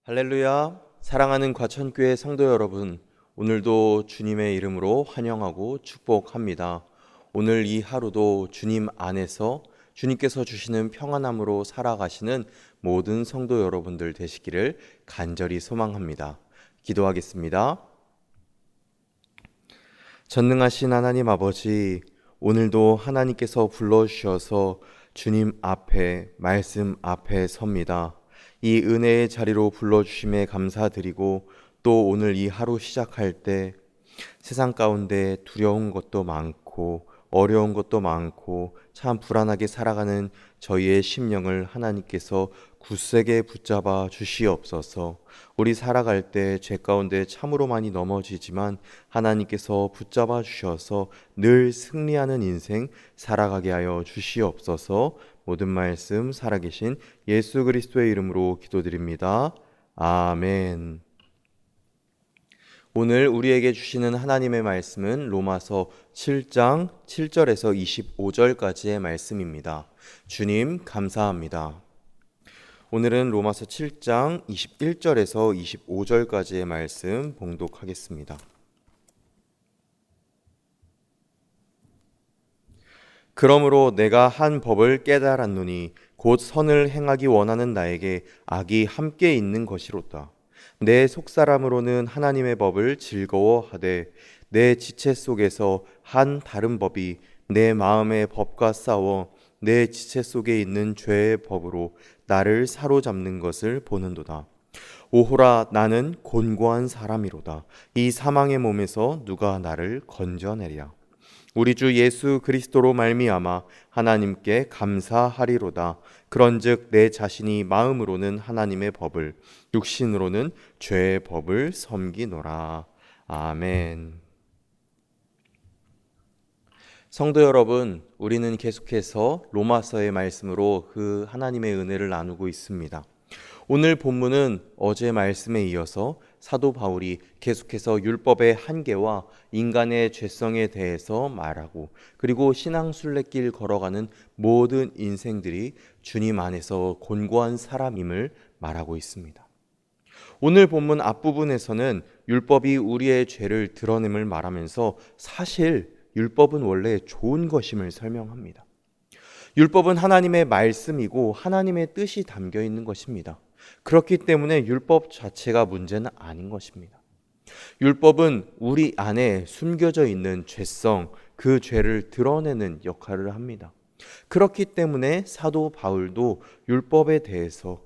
할렐루야. 사랑하는 과천교회 성도 여러분, 오늘도 주님의 이름으로 환영하고 축복합니다. 오늘 이 하루도 주님 안에서 주님께서 주시는 평안함으로 살아가시는 모든 성도 여러분들 되시기를 간절히 소망합니다. 기도하겠습니다. 전능하신 하나님 아버지, 오늘도 하나님께서 불러주셔서 주님 앞에, 말씀 앞에 섭니다. 이 은혜의 자리로 불러주심에 감사드리고, 또 오늘 이 하루 시작할 때 세상 가운데 두려운 것도 많고 어려운 것도 많고 참 불안하게 살아가는 저희의 심령을 하나님께서 굳세게 붙잡아 주시옵소서. 우리 살아갈 때 죄 가운데 참으로 많이 넘어지지만 하나님께서 붙잡아 주셔서 늘 승리하는 인생 살아가게 하여 주시옵소서. 모든 말씀 살아계신 예수 그리스도의 이름으로 기도드립니다. 아멘. 오늘 우리에게 주시는 하나님의 말씀은 로마서 7장 7절에서 25절까지의 말씀입니다. 주님 감사합니다. 오늘은 로마서 7장 21절에서 25절까지의 말씀 봉독하겠습니다. 그러므로 내가 한 법을 깨달았노니 곧 선을 행하기 원하는 나에게 악이 함께 있는 것이로다. 내 속사람으로는 하나님의 법을 즐거워하되 내 지체 속에서 한 다른 법이 내 마음의 법과 싸워 내 지체 속에 있는 죄의 법으로 나를 사로잡는 것을 보는도다. 오호라, 나는 곤고한 사람이로다. 이 사망의 몸에서 누가 나를 건져내랴. 우리 주 예수 그리스도로 말미암아 하나님께 감사하리로다. 그런즉 내 자신이 마음으로는 하나님의 법을, 육신으로는 죄의 법을 섬기노라. 아멘. 성도 여러분, 우리는 계속해서 로마서의 말씀으로 그 하나님의 은혜를 나누고 있습니다. 오늘 본문은 어제 말씀에 이어서 사도 바울이 계속해서 율법의 한계와 인간의 죄성에 대해서 말하고, 그리고 신앙 순례길 걸어가는 모든 인생들이 주님 안에서 곤고한 사람임을 말하고 있습니다. 오늘 본문 앞부분에서는 율법이 우리의 죄를 드러냄을 말하면서 사실 율법은 원래 좋은 것임을 설명합니다. 율법은 하나님의 말씀이고 하나님의 뜻이 담겨 있는 것입니다. 그렇기 때문에 율법 자체가 문제는 아닌 것입니다. 율법은 우리 안에 숨겨져 있는 죄성, 그 죄를 드러내는 역할을 합니다. 그렇기 때문에 사도 바울도 율법에 대해서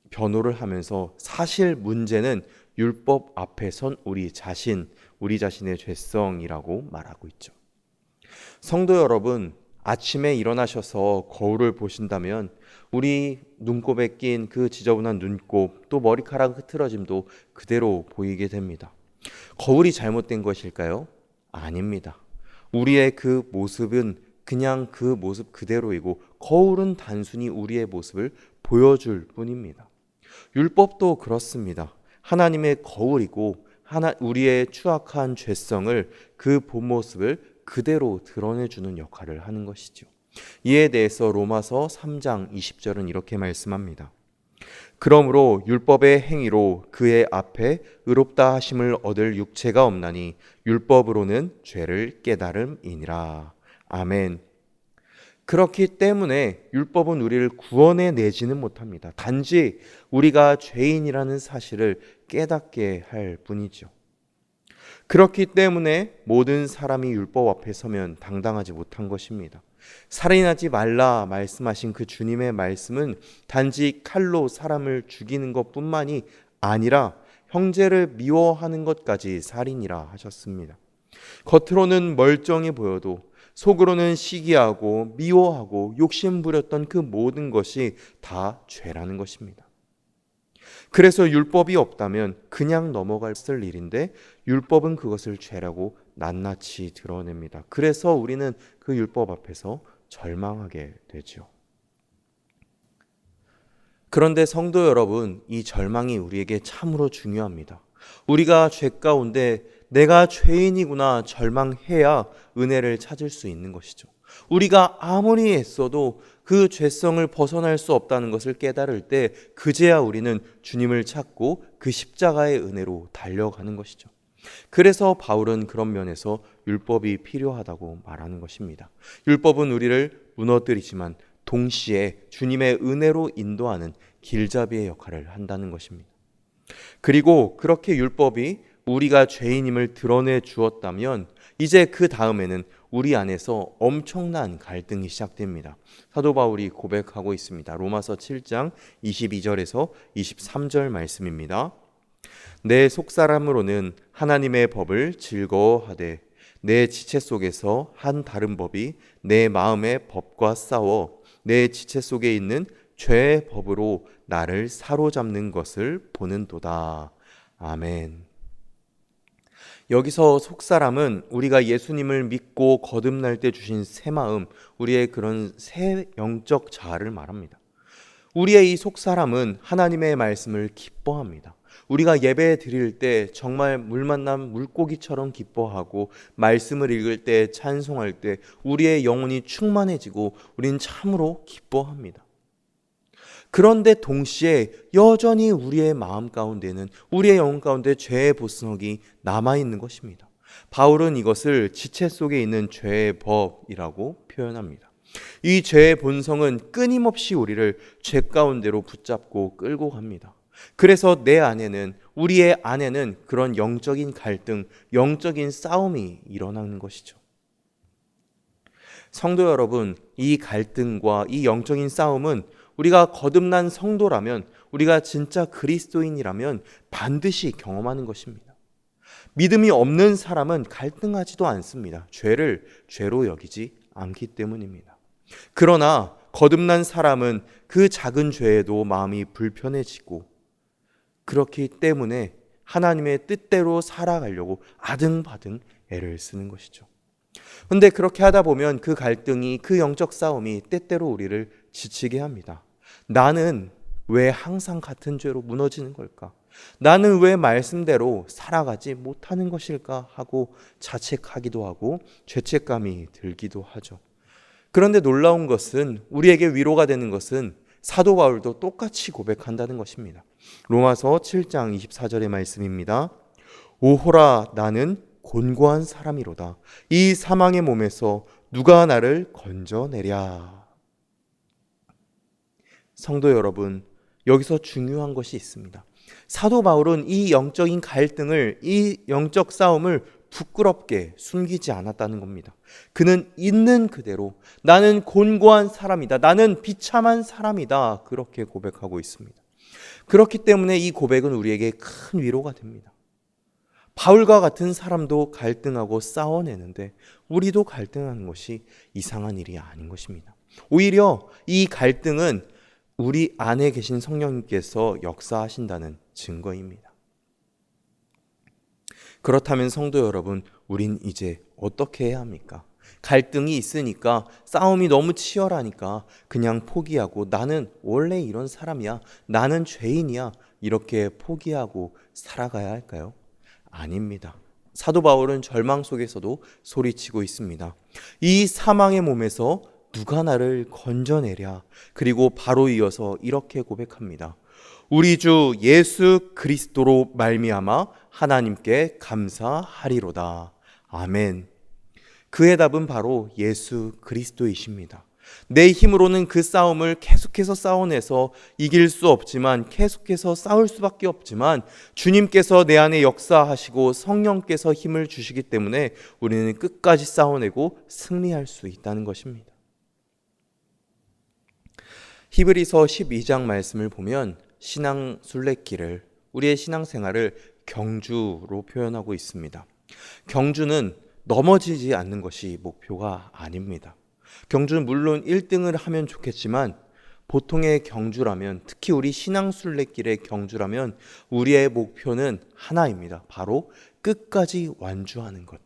변호를 하면서 사실 문제는 율법 앞에 선 우리 자신의 죄성이라고 말하고 있죠. 성도 여러분, 아침에 일어나셔서 거울을 보신다면 우리 눈곱에 낀 그 지저분한 눈곱, 또 머리카락 흐트러짐도 그대로 보이게 됩니다. 거울이 잘못된 것일까요? 아닙니다. 우리의 그 모습은 그냥 그 모습 그대로이고 거울은 단순히 우리의 모습을 보여줄 뿐입니다. 율법도 그렇습니다. 하나님의 거울이고 우리의 추악한 죄성을, 그 본 모습을 그대로 드러내주는 역할을 하는 것이죠. 이에 대해서 로마서 3장 20절은 이렇게 말씀합니다. 그러므로 율법의 행위로 그의 앞에 의롭다 하심을 얻을 육체가 없나니 율법으로는 죄를 깨달음이니라. 아멘. 그렇기 때문에 율법은 우리를 구원해 내지는 못합니다. 단지 우리가 죄인이라는 사실을 깨닫게 할 뿐이죠. 그렇기 때문에 모든 사람이 율법 앞에 서면 당당하지 못한 것입니다. 살인하지 말라 말씀하신 그 주님의 말씀은 단지 칼로 사람을 죽이는 것뿐만이 아니라 형제를 미워하는 것까지 살인이라 하셨습니다. 겉으로는 멀쩡해 보여도 속으로는 시기하고 미워하고 욕심부렸던 그 모든 것이 다 죄라는 것입니다. 그래서 율법이 없다면 그냥 넘어갈 일인데 율법은 그것을 죄라고 낱낱이 드러냅니다. 그래서 우리는 그 율법 앞에서 절망하게 되죠. 그런데 성도 여러분, 이 절망이 우리에게 참으로 중요합니다. 우리가 죄 가운데 내가 죄인이구나 절망해야 은혜를 찾을 수 있는 것이죠. 우리가 아무리 애써도 그 죄성을 벗어날 수 없다는 것을 깨달을 때 그제야 우리는 주님을 찾고 그 십자가의 은혜로 달려가는 것이죠. 그래서 바울은 그런 면에서 율법이 필요하다고 말하는 것입니다. 율법은 우리를 무너뜨리지만 동시에 주님의 은혜로 인도하는 길잡이의 역할을 한다는 것입니다. 그리고 그렇게 율법이 우리가 죄인임을 드러내 주었다면 이제 그 다음에는 우리 안에서 엄청난 갈등이 시작됩니다. 사도 바울이 고백하고 있습니다. 로마서 7장 22절에서 23절 말씀입니다. 내 속사람으로는 하나님의 법을 즐거워하되 내 지체 속에서 한 다른 법이 내 마음의 법과 싸워 내 지체 속에 있는 죄의 법으로 나를 사로잡는 것을 보는도다. 아멘. 여기서 속사람은 우리가 예수님을 믿고 거듭날 때 주신 새 마음, 우리의 그런 새 영적 자아를 말합니다. 우리의 이 속사람은 하나님의 말씀을 기뻐합니다. 우리가 예배 드릴 때 정말 물 만난 물고기처럼 기뻐하고 말씀을 읽을 때 찬송할 때 우리의 영혼이 충만해지고 우리는 참으로 기뻐합니다. 그런데 동시에 여전히 우리의 마음 가운데는 우리의 영혼 가운데 죄의 보스너기 남아있는 것입니다. 바울은 이것을 지체 속에 있는 죄의 법이라고 표현합니다. 이 죄의 본성은 끊임없이 우리를 죄 가운데로 붙잡고 끌고 갑니다. 그래서 내 안에는 우리의 안에는 그런 영적인 갈등, 영적인 싸움이 일어나는 것이죠. 성도 여러분, 이 갈등과 이 영적인 싸움은 우리가 거듭난 성도라면, 우리가 진짜 그리스도인이라면 반드시 경험하는 것입니다. 믿음이 없는 사람은 갈등하지도 않습니다. 죄를 죄로 여기지 않기 때문입니다. 그러나 거듭난 사람은 그 작은 죄에도 마음이 불편해지고 그렇기 때문에 하나님의 뜻대로 살아가려고 아등바등 애를 쓰는 것이죠. 그런데 그렇게 하다 보면 그 갈등이, 그 영적 싸움이 때때로 우리를 지치게 합니다. 나는 왜 항상 같은 죄로 무너지는 걸까? 나는 왜 말씀대로 살아가지 못하는 것일까? 하고 자책하기도 하고 죄책감이 들기도 하죠. 그런데 놀라운 것은, 우리에게 위로가 되는 것은 사도 바울도 똑같이 고백한다는 것입니다. 로마서 7장 24절의 말씀입니다. 오호라 나는 곤고한 사람이로다. 이 사망의 몸에서 누가 나를 건져내랴. 성도 여러분, 여기서 중요한 것이 있습니다. 사도 바울은 이 영적인 갈등을, 이 영적 싸움을 부끄럽게 숨기지 않았다는 겁니다. 그는 있는 그대로 나는 곤고한 사람이다, 나는 비참한 사람이다, 그렇게 고백하고 있습니다. 그렇기 때문에 이 고백은 우리에게 큰 위로가 됩니다. 바울과 같은 사람도 갈등하고 싸워내는데 우리도 갈등하는 것이 이상한 일이 아닌 것입니다. 오히려 이 갈등은 우리 안에 계신 성령님께서 역사하신다는 증거입니다. 그렇다면 성도 여러분, 우린 이제 어떻게 해야 합니까? 갈등이 있으니까, 싸움이 너무 치열하니까 그냥 포기하고 나는 원래 이런 사람이야, 나는 죄인이야, 이렇게 포기하고 살아가야 할까요? 아닙니다. 사도 바울은 절망 속에서도 소리치고 있습니다. 이 사망의 몸에서 누가 나를 건져내랴. 그리고 바로 이어서 이렇게 고백합니다. 우리 주 예수 그리스도로 말미암아 하나님께 감사하리로다. 아멘. 그의 답은 바로 예수 그리스도이십니다. 내 힘으로는 그 싸움을 계속해서 싸워내서 이길 수 없지만, 계속해서 싸울 수밖에 없지만, 주님께서 내 안에 역사하시고 성령께서 힘을 주시기 때문에 우리는 끝까지 싸워내고 승리할 수 있다는 것입니다. 히브리서 12장 말씀을 보면 신앙 순례길을, 우리의 신앙생활을 경주로 표현하고 있습니다. 경주는 넘어지지 않는 것이 목표가 아닙니다. 경주는 물론 1등을 하면 좋겠지만, 보통의 경주라면, 특히 우리 신앙 순례길의 경주라면 우리의 목표는 하나입니다. 바로 끝까지 완주하는 것.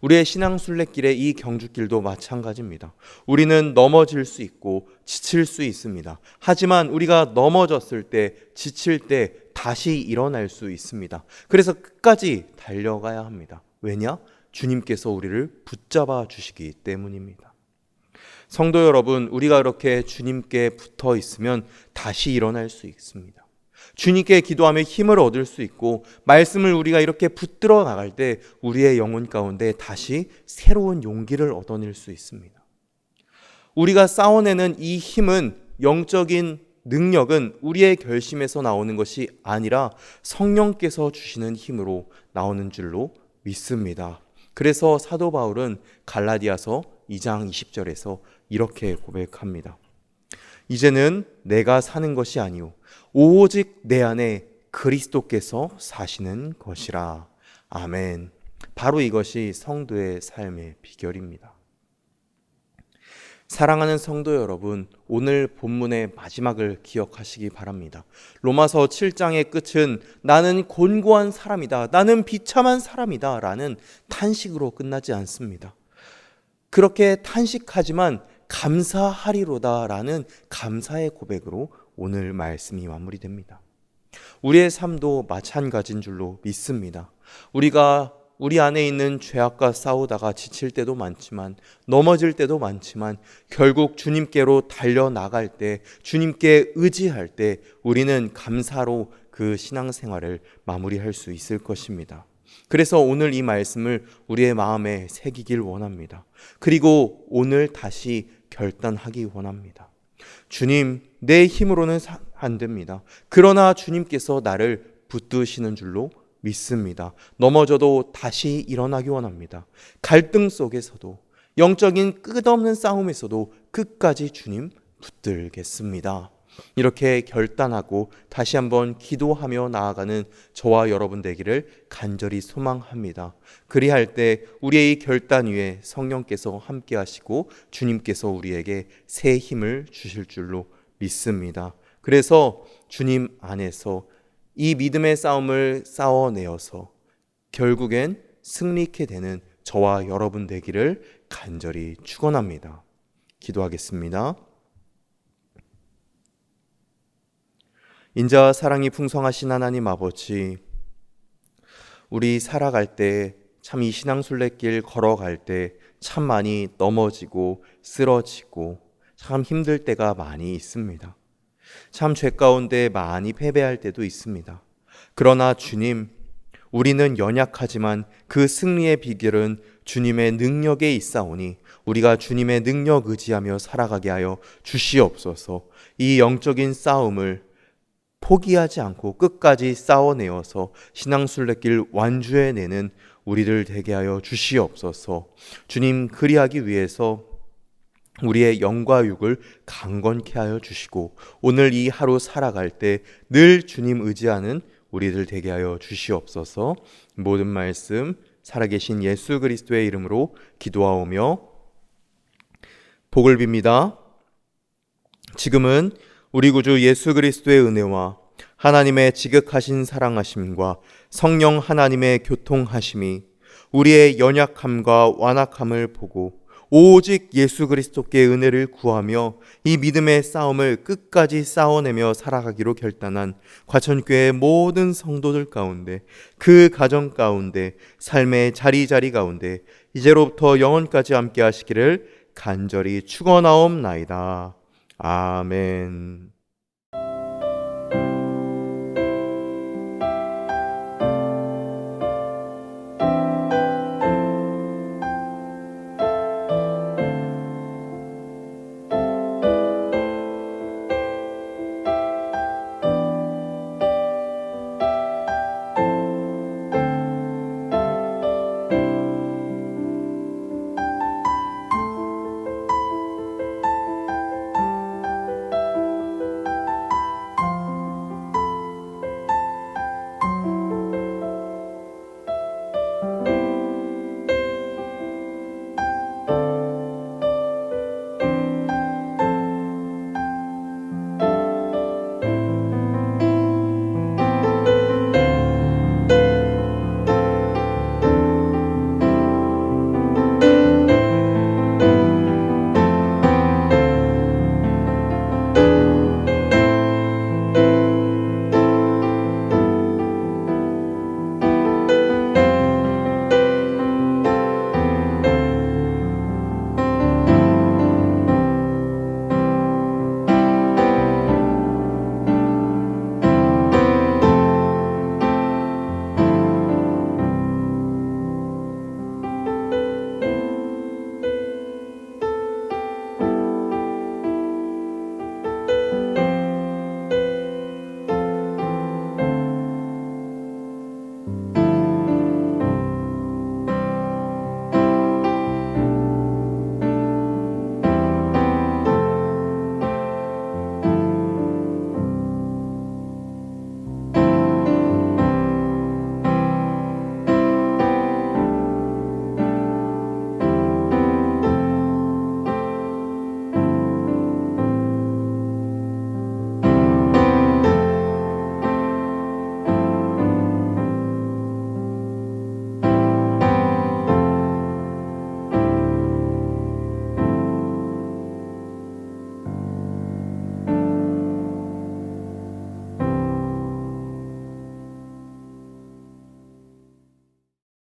우리의 신앙 순례길의 이 경주길도 마찬가지입니다. 우리는 넘어질 수 있고 지칠 수 있습니다. 하지만 우리가 넘어졌을 때, 지칠 때 다시 일어날 수 있습니다. 그래서 끝까지 달려가야 합니다. 왜냐? 주님께서 우리를 붙잡아 주시기 때문입니다. 성도 여러분, 우리가 이렇게 주님께 붙어 있으면 다시 일어날 수 있습니다. 주님께 기도하며 힘을 얻을 수 있고, 말씀을 우리가 이렇게 붙들어 나갈 때 우리의 영혼 가운데 다시 새로운 용기를 얻어낼 수 있습니다. 우리가 싸워내는 이 힘은, 영적인 능력은 우리의 결심에서 나오는 것이 아니라 성령께서 주시는 힘으로 나오는 줄로 믿습니다. 그래서 사도 바울은 갈라디아서 2장 20절에서 이렇게 고백합니다. 이제는 내가 사는 것이 아니요 오직 내 안에 그리스도께서 사시는 것이라. 아멘. 바로 이것이 성도의 삶의 비결입니다. 사랑하는 성도 여러분, 오늘 본문의 마지막을 기억하시기 바랍니다. 로마서 7장의 끝은 나는 곤고한 사람이다, 나는 비참한 사람이다 라는 탄식으로 끝나지 않습니다. 그렇게 탄식하지만 감사하리로다 라는 감사의 고백으로 오늘 말씀이 마무리됩니다. 우리의 삶도 마찬가지인 줄로 믿습니다. 우리가 우리 안에 있는 죄악과 싸우다가 지칠 때도 많지만, 넘어질 때도 많지만, 결국 주님께로 달려나갈 때, 주님께 의지할 때 우리는 감사로 그 신앙생활을 마무리할 수 있을 것입니다. 그래서 오늘 이 말씀을 우리의 마음에 새기길 원합니다. 그리고 오늘 다시 결단하기 원합니다. 주님, 내 힘으로는 안 됩니다. 그러나 주님께서 나를 붙드시는 줄로 믿습니다. 넘어져도 다시 일어나기 원합니다. 갈등 속에서도, 영적인 끝없는 싸움에서도 끝까지 주님 붙들겠습니다. 이렇게 결단하고 다시 한번 기도하며 나아가는 저와 여러분 되기를 간절히 소망합니다. 그리할 때 우리의 이 결단 위에 성령께서 함께 하시고 주님께서 우리에게 새 힘을 주실 줄로 믿습니다. 그래서 주님 안에서 이 믿음의 싸움을 싸워내어서 결국엔 승리케 되는 저와 여러분 되기를 간절히 축원합니다. 기도하겠습니다. 인자와 사랑이 풍성하신 하나님 아버지, 우리 살아갈 때, 참 이 신앙순례길 걸어갈 때 참 많이 넘어지고 쓰러지고 참 힘들 때가 많이 있습니다. 참 죄 가운데 많이 패배할 때도 있습니다. 그러나 주님, 우리는 연약하지만 그 승리의 비결은 주님의 능력에 있사오니 우리가 주님의 능력 의지하며 살아가게 하여 주시옵소서. 이 영적인 싸움을 포기하지 않고 끝까지 싸워내어서 신앙순례길 완주해내는 우리들 되게 하여 주시옵소서. 주님, 그리하기 위해서 우리의 영과 육을 강건케 하여 주시고 오늘 이 하루 살아갈 때 늘 주님 의지하는 우리들 되게 하여 주시옵소서. 모든 말씀 살아계신 예수 그리스도의 이름으로 기도하오며 복을 빕니다. 지금은 우리 구주 예수 그리스도의 은혜와 하나님의 지극하신 사랑하심과 성령 하나님의 교통하심이 우리의 연약함과 완악함을 보고 오직 예수 그리스도께 은혜를 구하며 이 믿음의 싸움을 끝까지 싸워내며 살아가기로 결단한 과천교회 모든 성도들 가운데, 그 가정 가운데, 삶의 자리자리 가운데 이제로부터 영원까지 함께 하시기를 간절히 축원하옵나이다. 아멘.